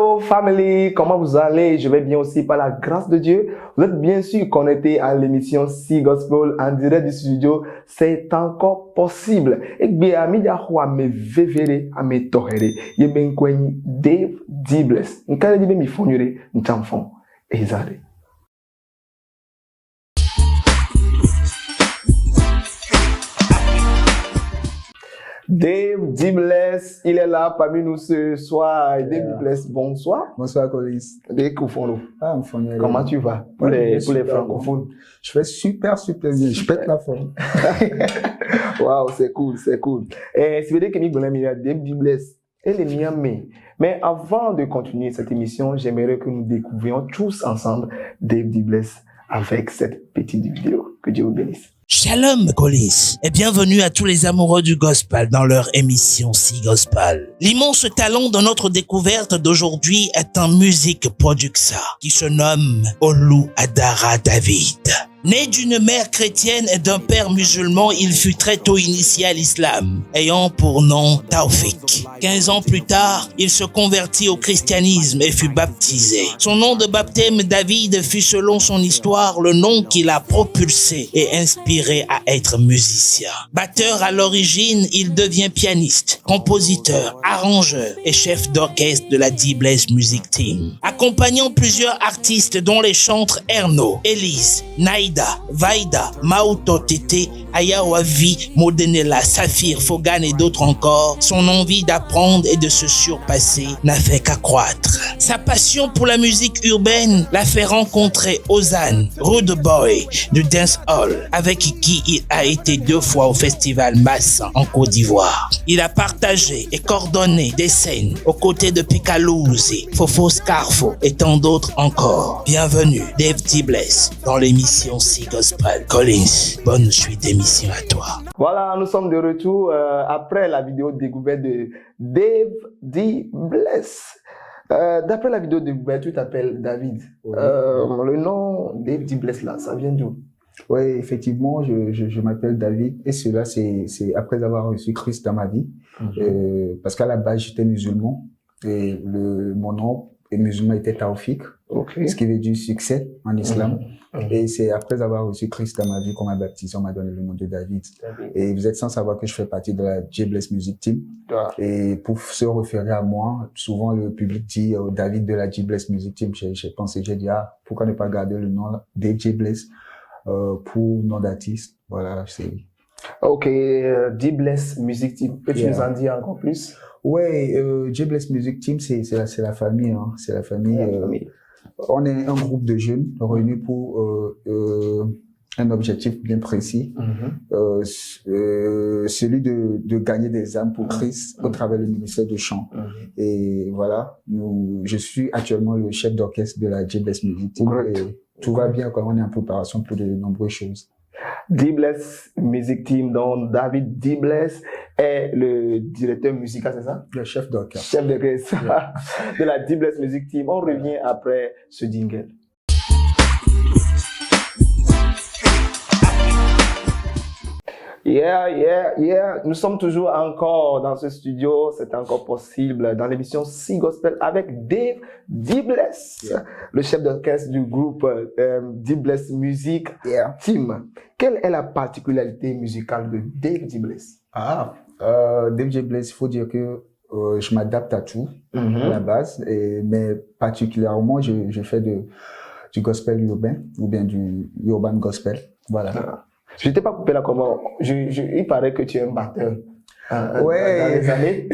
Hello family, comment vous allez? Je vais bien aussi par la grâce de Dieu. Vous êtes bien sûr connectés à l'émission C Gospel en direct du studio. C'est encore possible. Et bien, ami d'Ahua me vevere à me tohere. Il ben kwenye Dave D-Bless. Nkale di mi fonyure nchamfon. Ezare. Dave D-Bless, il est là parmi nous ce soir. Dave D-Bless, bonsoir. Bonsoir, Colis. Comment tu vas pour les francophones? Je fais super bien. Je pète la forme. Waouh, c'est cool. C'est vrai que nous avons Dave D-Bless et les miens, mais avant de continuer cette émission, j'aimerais que nous découvrions tous ensemble Dave D-Bless avec cette petite vidéo. Que Dieu vous bénisse. Shalom Colis et bienvenue à tous les amoureux du gospel dans leur émission C Gospel. L'immense talent de notre découverte d'aujourd'hui est un music producer qui se nomme Olu Adara David. Né d'une mère chrétienne et d'un père musulman, il fut très tôt initié à l'islam, ayant pour nom Taufik. 15 ans plus tard, il se convertit au christianisme et fut baptisé. Son nom de baptême, David, fut selon son histoire le nom qui l'a propulsé et inspiré à être musicien. Batteur à l'origine, il devient pianiste, compositeur, arrangeur et chef d'orchestre de la D-Bless Music Team. Accompagnant plusieurs artistes dont les chantres Erno, Elise, Naïda, Vaida, Mauto Tete, Ayawavi, Modenela, Saphir, Fogan et d'autres encore, son envie d'apprendre et de se surpasser n'a fait qu'accroître. Sa passion pour la musique urbaine l'a fait rencontrer Ozan, Rude Boy du Dance Hall, avec qui il a été 2 fois au festival Massa en Côte d'Ivoire. Il a partagé et coordonné des scènes aux côtés de Picaluzzi, Fofo Scarfo et tant d'autres encore. Bienvenue, Dave D-Bless, dans l'émission C Gospel. Collins, bonne suite d'émission à toi. Voilà, nous sommes de retour après la vidéo découverte de Dave D-Bless. D'après la vidéo découverte, tu t'appelles David. Oui. Le nom Dave D-Bless là, ça vient d'où? Oui, effectivement, je m'appelle David et cela, c'est après avoir reçu Christ dans ma vie. Parce qu'à la base, j'étais musulman et mon nom musulman était Taufik, ce qui veut dire succès en islam. Et c'est après avoir reçu Christ dans ma vie qu'on m'a baptisé, on m'a donné le nom de David. Et vous êtes sans savoir que je fais partie de la D-Bless Music Team. Et pour se référer à moi, souvent le public dit David de la D-Bless Music Team. J'ai dit, pourquoi ne pas garder le nom de D-Bless pour nom d'artiste. Voilà, c'est... Ok, D-Bless Music Team. Peux-tu nous en dire encore plus? Ouais, D-Bless Music Team, c'est la famille, hein. C'est la famille. On est un groupe de jeunes réunis pour un objectif bien précis, celui de gagner des âmes pour Christ au travers du ministère de chant. Et voilà, je suis actuellement le chef d'orchestre de la D-Bless Music Team. Et tout va bien quand on est en préparation pour de nombreuses choses. D-Bless Music Team, dont David D-Bless est le directeur musical, c'est ça? Le chef d'orchestre. Chef d'orchestre de la D-Bless Music Team. On revient après ce jingle. Yeah. Nous sommes toujours encore dans ce studio. C'est encore possible dans l'émission C Gospel avec Dave D-Bless, le chef d'orchestre du groupe D-Bless Music Team. Quelle est la particularité musicale de Dave D-Bless? Dave D-Bless, il faut dire que je m'adapte à tout à la base, mais particulièrement, je fais du gospel urbain ou bien du urban gospel. Voilà. Je ne t'ai pas coupé là comment. Il paraît que tu es un batteur. Ouais. Dans les années.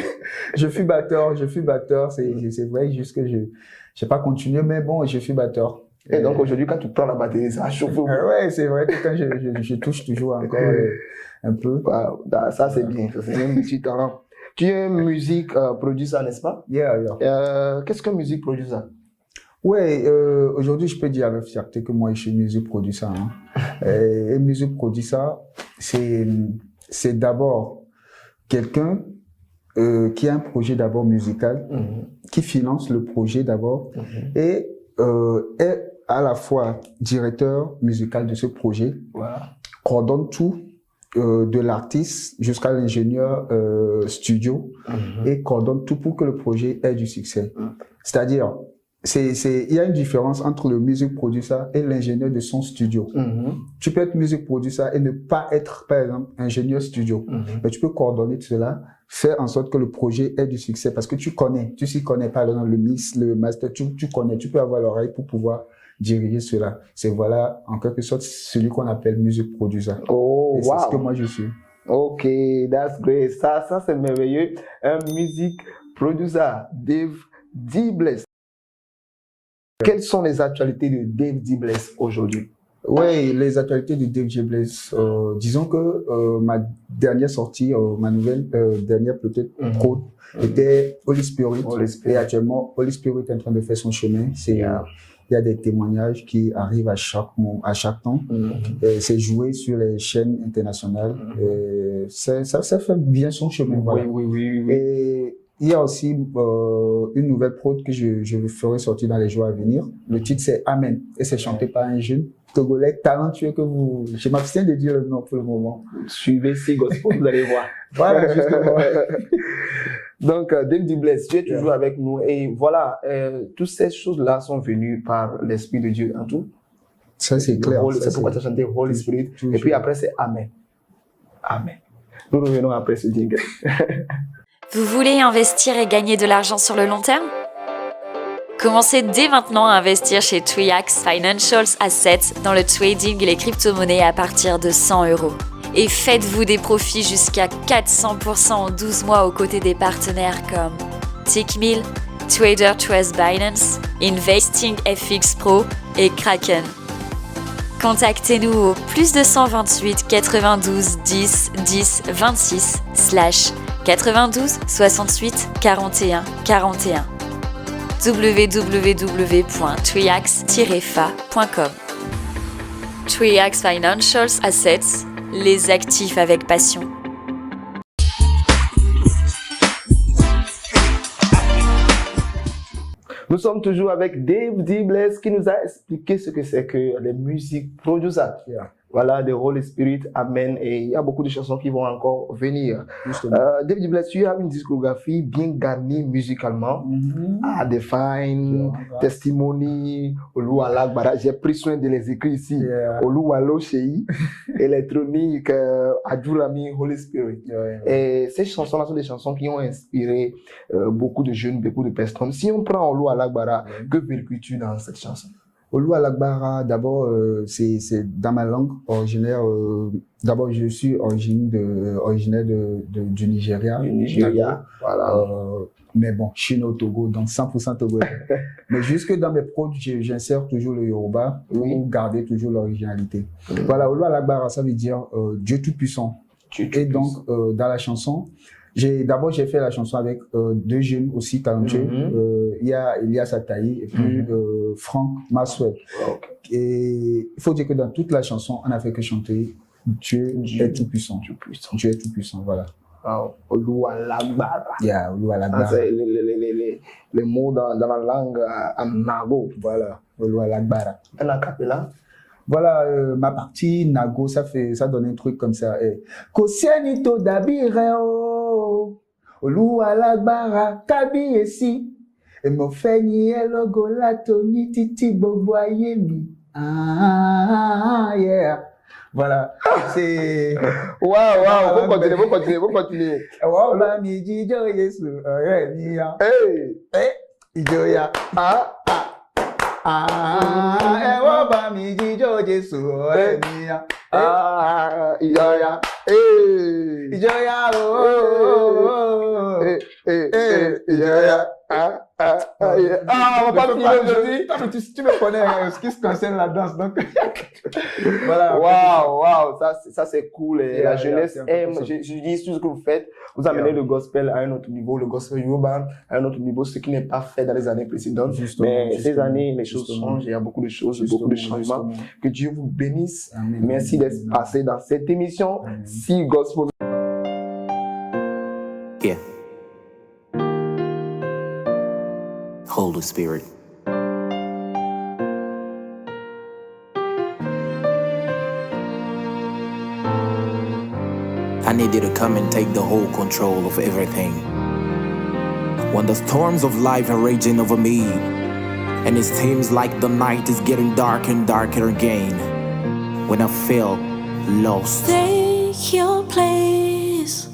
Je suis batteur. C'est vrai, juste que je n'ai pas continué, mais bon, je suis batteur. Et donc aujourd'hui, quand tu prends la batterie, ça chauffe. Ouais, c'est vrai que quand je touche toujours encore un peu. Wow, ça c'est bien. C'est un petit talent. Tu es un musique producer, n'est-ce pas? Yeah. Qu'est-ce qu'un musique producer? Ouais, aujourd'hui, je peux dire avec fierté que moi, je suis music producer. Hein. Et music producer, c'est d'abord quelqu'un qui a un projet d'abord musical, qui finance le projet d'abord et est à la fois directeur musical de ce projet, coordonne tout de l'artiste jusqu'à l'ingénieur studio et coordonne tout pour que le projet ait du succès. C'est-à-dire, il y a une différence entre le music producer et l'ingénieur de son studio. Tu peux être music producer et ne pas être, par exemple, ingénieur studio. Mais tu peux coordonner tout cela, faire en sorte que le projet ait du succès parce que tu s'y connais par exemple le mix, le master, tu connais, tu peux avoir l'oreille pour pouvoir diriger cela. C'est voilà, en quelque sorte, celui qu'on appelle music producer. Oh, et wow. c'est ce que moi je suis. Ok, that's great. Ça c'est merveilleux. Un music producer, Dave D. Bless. Quelles sont les actualités de Dave D. Bless aujourd'hui? Oui, les actualités de Dave D. Bless. Disons que ma dernière sortie, ma nouvelle dernière peut-être prod était Holy Spirit. Et actuellement, Holy Spirit est en train de faire son chemin. Il y a des témoignages qui arrivent à chaque temps. C'est joué sur les chaînes internationales. Ça fait bien son chemin. Voilà. Oui. Et il y a aussi une nouvelle prod que je ferai sortir dans les jours à venir. Le titre c'est Amen et c'est chanté par un jeune Togolais talentueux que je m'abstiens de dire le nom pour le moment. Suivez ces gospels, vous allez voir. Voilà, justement. Donc, Dave D. Bless, tu es toujours avec nous et voilà, toutes ces choses-là sont venues par l'Esprit de Dieu en tout. Ça, c'est clair. C'est pourquoi tu as chanté Holy Spirit. Et puis après, c'est Amen. Amen. Nous revenons après ce jingle. Vous voulez investir et gagner de l'argent sur le long terme? Commencez dès maintenant à investir chez Triax Financial Assets dans le trading et les crypto-monnaies à partir de 100 €. Et faites-vous des profits jusqu'à 400% en 12 mois aux côtés des partenaires comme Tickmill, Trader Trust Binance, Investing FX Pro et Kraken. Contactez-nous au +228 92 10 10 26 /92 68 41 41 www.triax-fa.com. Triax Financial Assets, les actifs avec passion. Nous sommes toujours avec Dave D. Bless qui nous a expliqué ce que c'est que les music producers. Voilà, de Holy Spirit, Amen. Et il y a beaucoup de chansons qui vont encore venir. Dave D. Bless, tu as une discographie bien garnie musicalement. Define, Testimony, Olu Alagbara. J'ai pris soin de les écrire ici. Olu Alo Shei, Électronique, Adjurami, Holy Spirit. Et ces chansons-là sont des chansons qui ont inspiré beaucoup de jeunes, beaucoup de personnes. Si on prend Olu Alagbara, que véhicule-tu dans cette chanson? Olu Alagbara, d'abord, c'est dans ma langue originaire. D'abord, je suis originaire du Nigeria. Du Nigeria, voilà. Mais bon, je suis né au Togo, donc 100% togolais. Mais jusque dans mes prods, j'insère toujours le Yoruba pour garder toujours l'originalité. Voilà, Olu Alagbara, ça veut dire Dieu Tout-Puissant. Et donc, dans la chanson, j'ai fait la chanson avec deux jeunes aussi talentueux. Il y a Elias Ataï et puis Frank Maswell. Et il faut dire que dans toute la chanson, on n'a fait que chanter Dieu est tout-puissant. Dieu est tout-puissant, voilà. Olu Alagbara. Olu Alagbara. Les mots dans la langue Nago. Voilà, Olu Alagbara. Un acapella. Voilà, ma partie Nago, ça donne un truc comme ça. Kosianito dabireo, Olu Alagbara, kabi esi, et mo feni elogo lato ni titi boboyemi. Yeah. Voilà, c'est... Wow, vous continuez. Wow, ba mi jijo Yesu, ọ̀rẹ́ mi ya. Ìjọya. Ẹ̀wọ́ bá mi jíjó Jésù ọ̀rẹ́ mi ya. Ìjọya. Ìjọya ooo. Ìjọya. On va pas finir aujourd'hui. Tu me connais ce qui se concerne la danse, donc. Voilà. Wow, ça c'est cool. Et la jeunesse aime. Je dis tout ce que vous faites. Vous amenez le gospel à un autre niveau, le gospel urbain à un autre niveau, ce qui n'est pas fait dans les années précédentes. Mais ces années, les choses changent. Il y a beaucoup de choses, beaucoup de changements. Que Dieu vous bénisse. Amen. Merci d'être passé dans cette émission. Si Gospel. Yeah. Holy Spirit. I need you to come and take the whole control of everything. When the storms of life are raging over me, and it seems like the night is getting darker and darker again. When I feel lost. Take your place.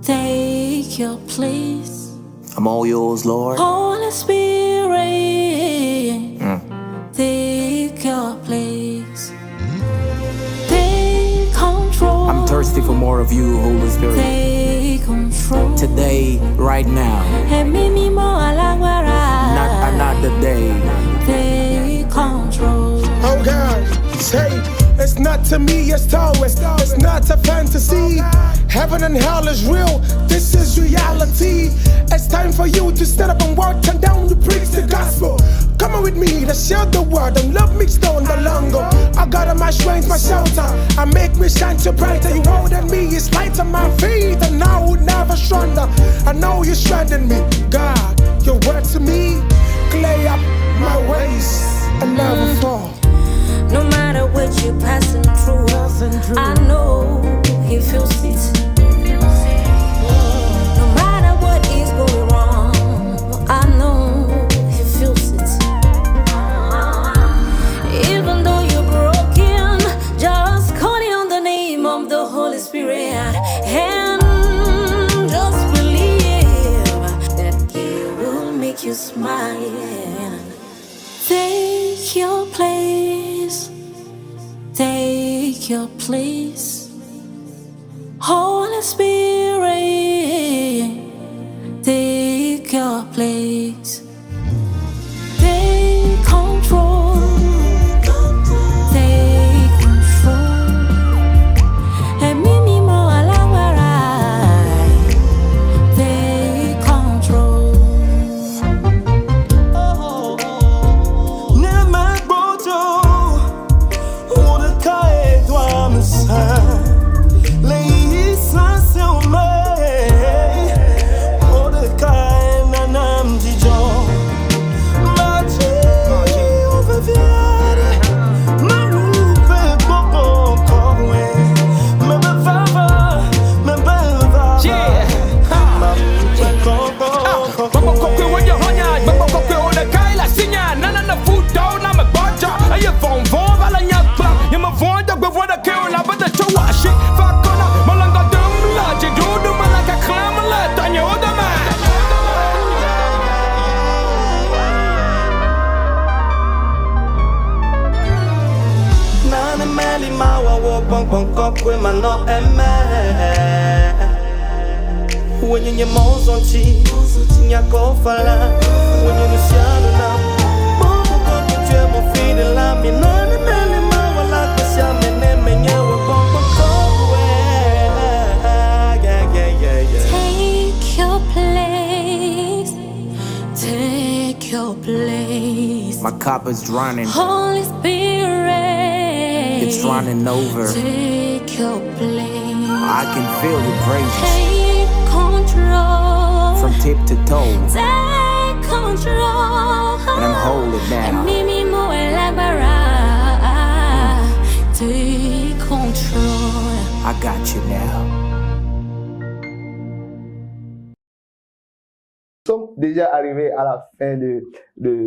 Take your place. I'm all yours, Lord. Holy Spirit. Take your place. Take control. I'm thirsty for more of you, Holy Spirit. Take control. Today, right now. Not another day. Take control. Oh God, say it's not to me, it's always. It's not a fantasy. Heaven and hell is real. This is reality. It's time for you to stand up and walk and down to preach the gospel. Come on with me to share the word and love mixed on the longer. I got on my strength, my shelter. I make me shine so bright. You hold at me, it's light on my feet, and I would never surrender. I know you strengthen me, God. Your word to me, clay up my ways and never fall. No matter what you're passing through, I know He feels it. No matter what is going wrong, I know He feels it. Even though you're broken, just calling on the name of the Holy Spirit and just believe that He will make you smile. Take your place. Take your place. Holy Spirit, take your place. Take control. Take control. Take control. My cup is running. Holy Spirit, It's running over. take your place. I can feel your praises Take control. from tip to toe, Take control. and I'm holding now. Mimi mo elabara. Take control. I got you now. Nous sommes déjà arrivés à la fin de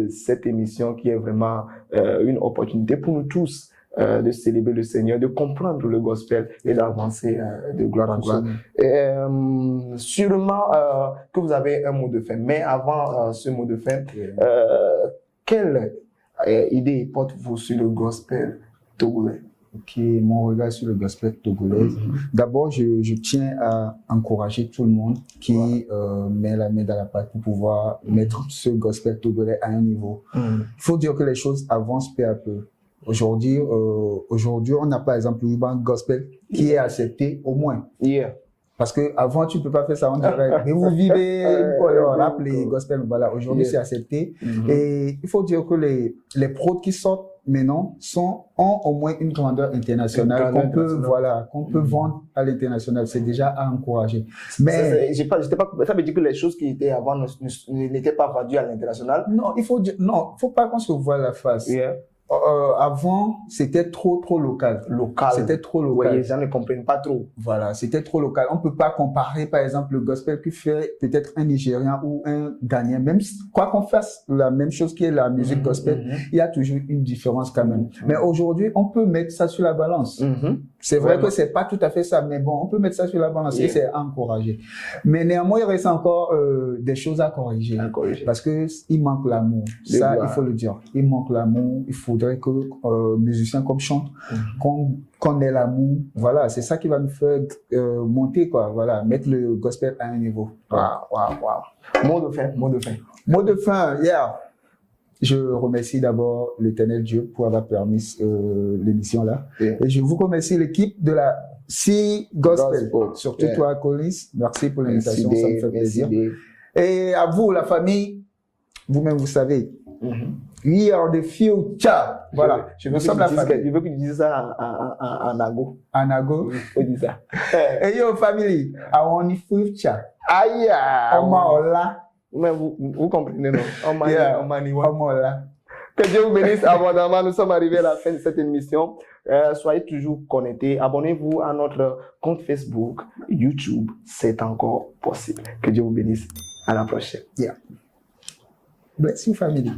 cette émission qui est vraiment une opportunité pour nous tous de célébrer le Seigneur, de comprendre le gospel et d'avancer de gloire en gloire. Sûrement que vous avez un mot de fin, mais avant ce mot de fin, quelle idée porte-vous sur le gospel togolais? Ok, mon regard sur le gospel togolais. D'abord, je tiens à encourager tout le monde qui met la main dans la pâte pour pouvoir mettre ce gospel togolais à un niveau. Il faut dire que les choses avancent peu à peu. Aujourd'hui, on a par exemple le Urban Gospel qui est accepté au moins. Yeah. Parce que avant tu peux pas faire ça en direct. Mais vous vivez, on rap les gospel, voilà. Aujourd'hui c'est accepté. Et il faut dire que les prods qui sortent maintenant ont au moins une grandeur internationale qu'on peut vendre à l'international. C'est déjà à encourager. Mais ça veut dire que les choses qui étaient avant n'étaient pas vendues à l'international. Non, il faut pas qu'on se voie la face. Yeah. Avant, c'était trop local. C'était trop local. Oui, les gens ne comprennent pas trop. Voilà, c'était trop local. On peut pas comparer, par exemple, le gospel que fait peut-être un Nigérian ou un Ghanéen. Même si, quoi qu'on fasse la même chose qui est la musique gospel, il y a toujours une différence quand même. Mais aujourd'hui, on peut mettre ça sur la balance. C'est vrai que c'est pas tout à fait ça, mais bon, on peut mettre ça sur la balance et c'est encouragé. Mais néanmoins, il reste encore des choses à corriger. Parce que il manque l'amour. Ça, il faut le dire. Il manque l'amour. Il faudrait que musiciens comme chantent, qu'on ait l'amour. Voilà, c'est ça qui va nous faire monter, quoi. Voilà, mettre le gospel à un niveau. Waouh. Mot de fin. Mot de fin, yeah. Je remercie d'abord l'Éternel Dieu pour avoir permis l'émission là. Et je vous remercie l'équipe de la C Gospel. Surtout toi, Collins. Merci pour l'invitation, ça me fait plaisir. Et à vous, la famille, vous-même, vous savez. We are the future. Voilà. Nous sommes la famille. Je veux que tu dises ça en Nago. En Nago? Il faut dire ça. Hey yo, family. I want the future. Aïe! Omaola. Mais vous comprenez, non? Omaola. Que Dieu vous bénisse abondamment. Nous sommes arrivés à la fin de cette émission. Soyez toujours connectés. Abonnez-vous à notre compte Facebook, YouTube. C'est encore possible. Que Dieu vous bénisse. À la prochaine. Yeah. Bless you, family.